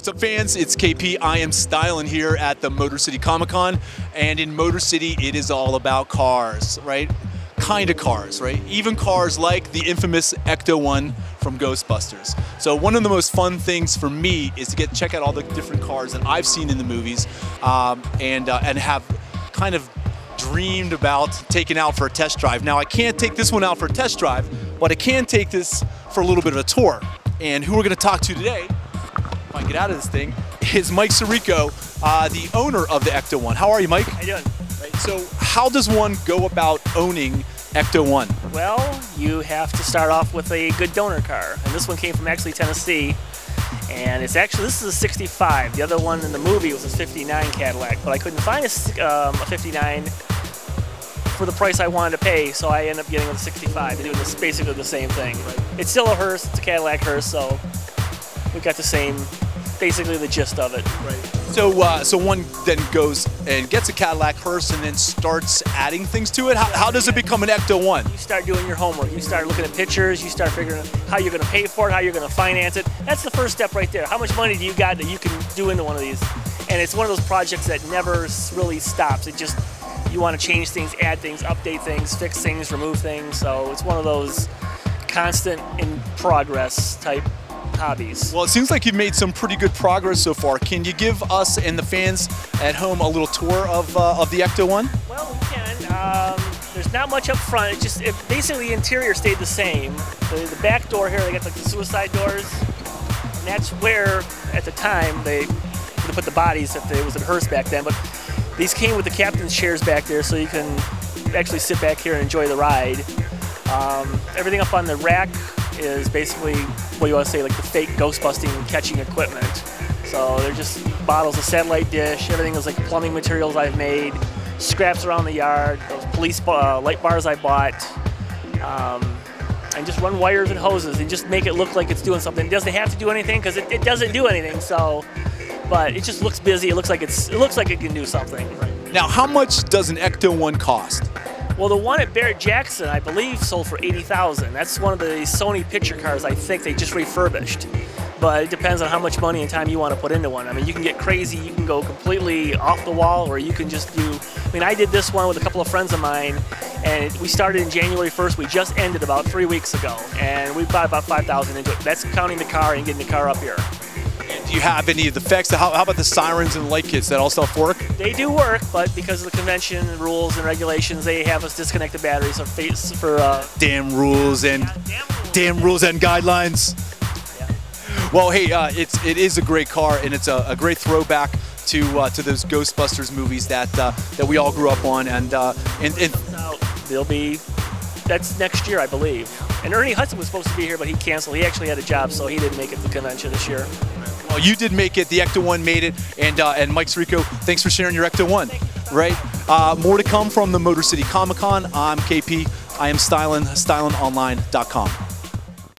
What's up, fans? It's KP. I am Stylin here at the Motor City Comicon, and in Motor City it is all about cars, right? Kind of cars, right? Even cars like the infamous Ecto-1 from Ghostbusters. So one of the most fun things for me is to check out all the different cars that I've seen in the movies, and have kind of dreamed about taking out for a test drive. Now, I can't take this one out for a test drive, but I can take this for a little bit of a tour. And who we're going to talk to today, if I can get out of this thing, is Mike Serrico, the owner of the Ecto-1. How are you, Mike? How you doing? Right, so how does one go about owning Ecto-1? Well, you have to start off with a good donor car. And this one came from actually Tennessee. And it's actually, this is a 65. The other one in the movie was a 59 Cadillac, but I couldn't find a 59 for the price I wanted to pay, so I ended up getting a 65. They're doing this, basically the same thing. Right. It's still a hearse, it's a Cadillac hearse, so we got the same, basically the gist of it. Right. So one then goes and gets a Cadillac hearse and then starts adding things to it. How does it become an Ecto-1? You start doing your homework. You start looking at pictures. You start figuring out how you're going to pay for it, how you're going to finance it. That's the first step right there. How much money do you got that you can do into one of these? And it's one of those projects that never really stops. It just, you want to change things, add things, update things, fix things, remove things. So it's one of those constant in progress type hobbies. Well, it seems like you've made some pretty good progress so far. Can you give us and the fans at home a little tour of the Ecto-1? Well, we can. There's not much up front. Basically the interior stayed the same. The back door here, they got like the suicide doors, and that's where at the time they would have put the bodies if it was a hearse back then. But these came with the captain's chairs back there, so you can actually sit back here and enjoy the ride. Everything up on the rack is basically, what you want to say, like the fake ghost busting and catching equipment. So they're just bottles of satellite dish, everything is like plumbing materials I've made, scraps around the yard, those police light bars I bought, and just run wires and hoses and just make it look like it's doing something. It doesn't have to do anything because it doesn't do anything, so, but it just looks busy, it looks like it can do something. Now, how much does an Ecto-1 cost? Well, the one at Barrett-Jackson, I believe, sold for $80,000. That's one of the Sony picture cars I think they just refurbished. But it depends on how much money and time you want to put into one. I mean, you can get crazy, you can go completely off the wall, or you can just do, I mean, I did this one with a couple of friends of mine, and we started in January 1st. We just ended about 3 weeks ago, and we bought about $5,000 into it. That's counting the car and getting the car up here. Do you have any of the effects? How about the sirens and light kits? That all stuff work? They do work, but because of the convention and rules and regulations, they have us disconnect the batteries for damn rules and guidelines. Yeah. Well, hey, it is a great car, and it's a great throwback to those Ghostbusters movies that we all grew up on, and that's next year, I believe. And Ernie Hudson was supposed to be here, but he canceled. He actually had a job, so he didn't make it to the convention this year. Well, you did make it. The Ecto-1 made it, and Mike Serrico, thanks for sharing your Ecto-1. Right? More to come from the Motor City Comicon. I'm KP. I am Stylin, stylinonline.com.